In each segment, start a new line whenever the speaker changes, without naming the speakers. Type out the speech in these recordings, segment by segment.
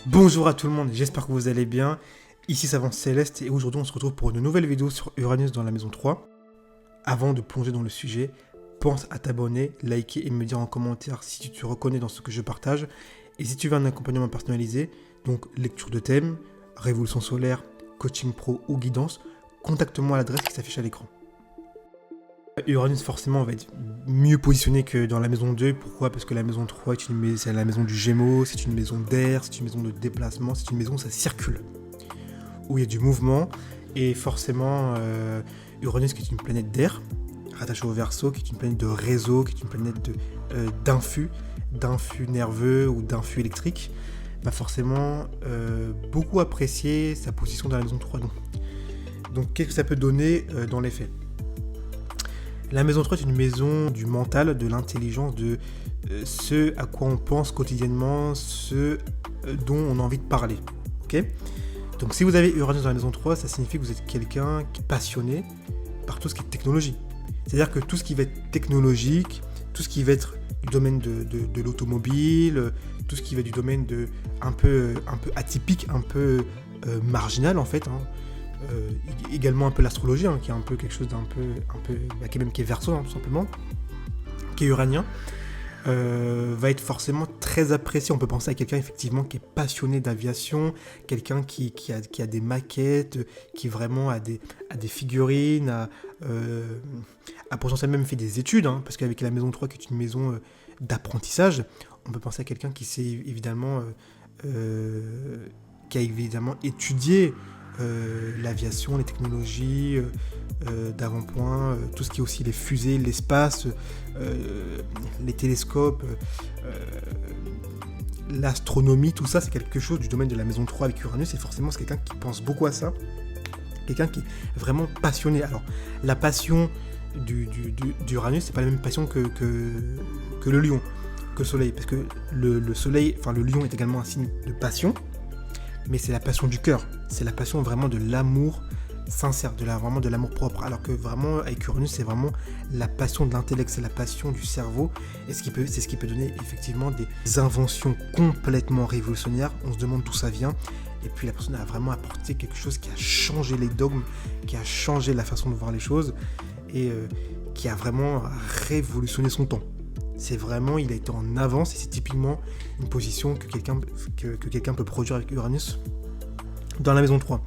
Bonjour à tout le monde, j'espère que vous allez bien. Ici Savant Céleste et aujourd'hui on se retrouve pour une nouvelle vidéo sur Uranus dans la maison 3. Avant de plonger dans le sujet, pense à t'abonner, liker et me dire en commentaire si tu te reconnais dans ce que je partage. Et si tu veux un accompagnement personnalisé, donc lecture de thème, révolution solaire, coaching pro ou guidance, contacte-moi à l'adresse qui s'affiche à l'écran. Uranus forcément va être mieux positionné que dans la maison 2. Pourquoi ? Parce que la maison 3 c'est la maison du Gémeaux, c'est une maison d'air, c'est une maison de déplacement, c'est une maison où ça circule, où il y a du mouvement. Et forcément, Uranus qui est une planète d'air, rattachée au Verseau, qui est une planète de réseau, qui est une planète d'influx nerveux ou d'influx électrique, va forcément beaucoup apprécier sa position dans la maison 3. Donc qu'est-ce que ça peut donner dans les faits ? La maison 3 est une maison du mental, de l'intelligence, de ce à quoi on pense quotidiennement, ce dont on a envie de parler. Ok ? Donc si vous avez Uranus dans la maison 3, ça signifie que vous êtes quelqu'un qui est passionné par tout ce qui est technologie. C'est-à-dire que tout ce qui va être technologique, tout ce qui va être du domaine de l'automobile, tout ce qui va être du domaine un peu atypique, un peu marginal en fait, également un peu l'astrologie, qui est un peu quelque chose qui est Verseau, tout simplement, qui est uranien, va être forcément très apprécié. On peut penser à quelqu'un effectivement qui est passionné d'aviation, quelqu'un qui a des maquettes, qui vraiment a des figurines, a potentiellement même fait des études, parce qu'avec la maison 3 qui est une maison d'apprentissage, on peut penser à quelqu'un qui a évidemment étudié l'aviation, les technologies d'avant-point, tout ce qui est aussi les fusées, l'espace, les télescopes, l'astronomie, tout ça c'est quelque chose du domaine de la maison 3 avec Uranus, et forcément c'est quelqu'un qui pense beaucoup à ça, quelqu'un qui est vraiment passionné. Alors la passion d'Uranus, c'est pas la même passion que le lion, que le soleil, parce que le soleil, enfin le lion est également un signe de passion, mais c'est la passion du cœur, c'est la passion vraiment de l'amour sincère, vraiment de l'amour propre, alors que vraiment avec Uranus c'est vraiment la passion de l'intellect, c'est la passion du cerveau, et c'est ce qui peut donner effectivement des inventions complètement révolutionnaires. On se demande d'où ça vient, et puis la personne a vraiment apporté quelque chose qui a changé les dogmes, qui a changé la façon de voir les choses, et qui a vraiment révolutionné son temps. C'est vraiment, il a été en avance, et c'est typiquement une position que quelqu'un peut produire avec Uranus dans la maison 3.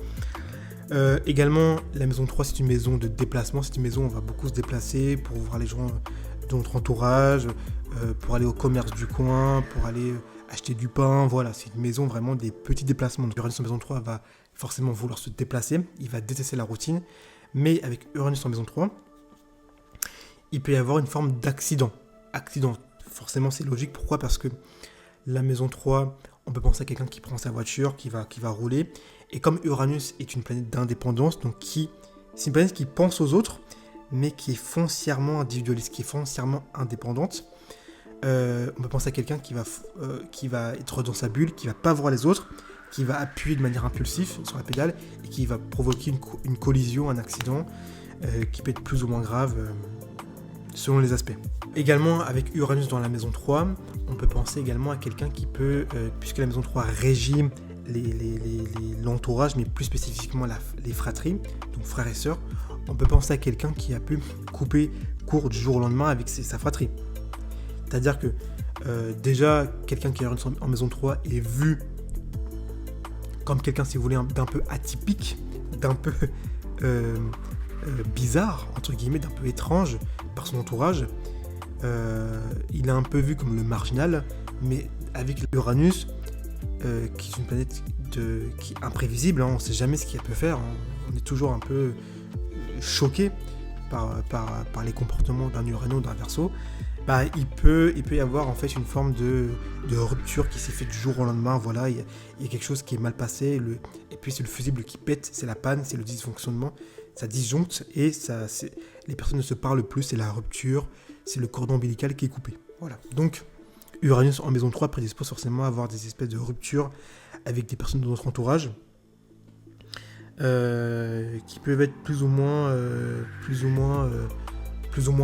Également, la maison 3, c'est une maison de déplacement, c'est une maison où on va beaucoup se déplacer pour voir les gens de notre entourage, pour aller au commerce du coin, pour aller acheter du pain, voilà, c'est une maison vraiment des petits déplacements. Donc, Uranus en maison 3 va forcément vouloir se déplacer, il va détester la routine, mais avec Uranus en maison 3, il peut y avoir une forme d'accident. Forcément c'est logique. Pourquoi ? Parce que la maison 3, on peut penser à quelqu'un qui prend sa voiture, qui va rouler, et comme Uranus est une planète d'indépendance, donc c'est une planète qui pense aux autres, mais qui est foncièrement individualiste, qui est foncièrement indépendante. On peut penser à quelqu'un qui va être dans sa bulle, qui va pas voir les autres, qui va appuyer de manière impulsive sur la pédale, et qui va provoquer une collision, un accident, qui peut être plus ou moins grave, selon les aspects. Également, avec Uranus dans la maison 3, on peut penser également à quelqu'un qui peut, puisque la maison 3 régit l'entourage, mais plus spécifiquement les fratries, donc frères et sœurs, on peut penser à quelqu'un qui a pu couper court du jour au lendemain avec sa fratrie. C'est-à-dire que déjà, quelqu'un qui est en maison 3 est vu comme quelqu'un, si vous voulez, d'un peu atypique, d'un peu bizarre, entre guillemets, d'un peu étrange par son entourage. Il est un peu vu comme le marginal, mais avec Uranus, qui est une planète qui est imprévisible, on ne sait jamais ce qu'elle peut faire, on est toujours un peu choqué par les comportements d'un Uranien ou d'un Verseau. Il peut y avoir en fait une forme de rupture qui s'est faite du jour au lendemain. Voilà, il y a quelque chose qui est mal passé, et puis c'est le fusible qui pète, c'est la panne, c'est le dysfonctionnement, ça disjoncte, et les personnes ne se parlent plus, c'est la rupture, c'est le cordon ombilical qui est coupé. Voilà. Donc Uranus en maison 3 prédispose forcément à avoir des espèces de ruptures avec des personnes de notre entourage, qui peuvent être plus ou moins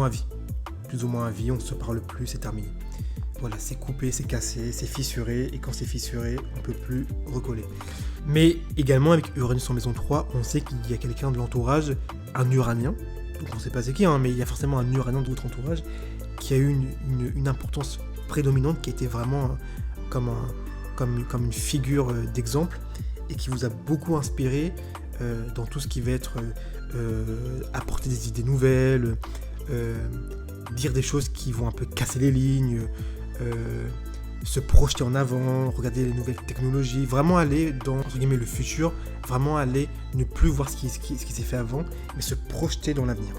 à vie. On ne se parle plus, c'est terminé. voilà, c'est coupé, c'est cassé, c'est fissuré, et quand c'est fissuré, on ne peut plus recoller. Mais également, avec Uranus en maison 3, on sait qu'il y a quelqu'un de l'entourage, un Uranien, donc on ne sait pas c'est qui, mais il y a forcément un Uranien de votre entourage, qui a eu une importance prédominante, qui était vraiment comme une figure d'exemple, et qui vous a beaucoup inspiré dans tout ce qui va être apporter des idées nouvelles, dire des choses qui vont un peu casser les lignes, se projeter en avant, regarder les nouvelles technologies, vraiment aller dans entre guillemets, le futur, vraiment aller ne plus voir ce qui s'est fait avant, mais se projeter dans l'avenir.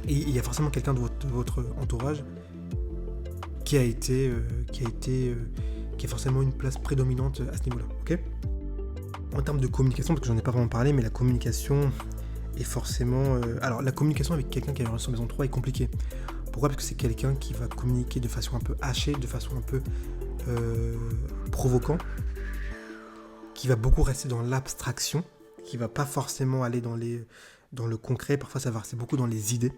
Et il y a forcément quelqu'un de votre entourage qui a forcément une place prédominante à ce niveau-là, ok ? En termes de communication, parce que j'en ai pas vraiment parlé, mais la communication est forcément... alors, la communication avec quelqu'un qui a Uranus en maison 3 est compliquée. Pourquoi ? Parce que c'est quelqu'un qui va communiquer de façon un peu hachée, de façon un peu provoquant, qui va beaucoup rester dans l'abstraction, qui va pas forcément aller dans le concret. Parfois, c'est beaucoup dans les idées.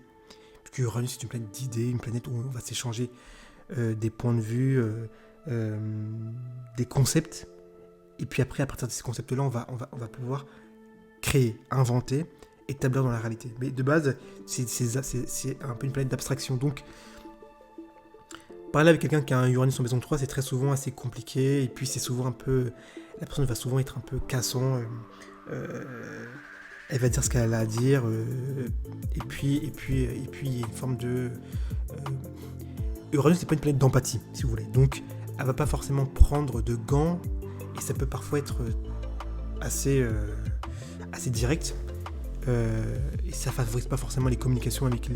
Parce que Uranus, c'est une planète d'idées, une planète où on va s'échanger des points de vue, des concepts. Et puis après, à partir de ces concepts-là, on va pouvoir créer, inventer, établir dans la réalité. Mais de base, c'est un peu une planète d'abstraction. Donc, parler avec quelqu'un qui a un Uranus en maison 3, c'est très souvent assez compliqué. Et puis, c'est souvent un peu... La personne va souvent être un peu cassant. Elle va dire ce qu'elle a à dire. Et puis, il y a une forme de... Uranus, c'est pas une planète d'empathie, si vous voulez. Donc, elle va pas forcément prendre de gants. Et ça peut parfois être assez direct. Et ça favorise pas forcément les communications avec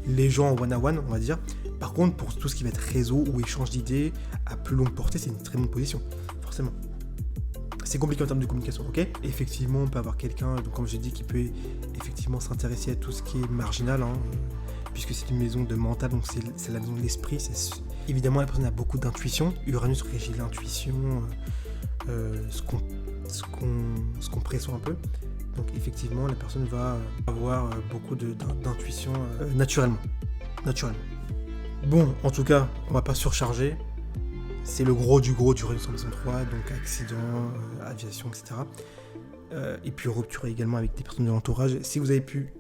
les gens en one-on-one, on va dire. Par contre, pour tout ce qui va être réseau ou échange d'idées à plus longue portée, c'est une très bonne position, forcément. C'est compliqué en termes de communication, ok ? Effectivement, on peut avoir quelqu'un, donc comme j'ai dit, qui peut effectivement s'intéresser à tout ce qui est marginal, puisque c'est une maison de mental, donc c'est la maison de l'esprit. Évidemment, la personne a beaucoup d'intuition. Uranus régit l'intuition, ce qu'on pressent un peu. Donc effectivement, la personne va avoir beaucoup d'intuition naturellement. Bon, en tout cas, on va pas surcharger. C'est le gros du Uranus en maison 3, donc accident, aviation, etc. Et puis rupture également avec des personnes de l'entourage. Si vous avez pu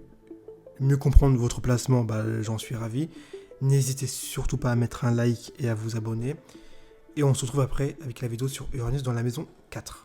mieux comprendre votre placement, j'en suis ravi. N'hésitez surtout pas à mettre un like et à vous abonner. Et on se retrouve après avec la vidéo sur Uranus dans la maison 4.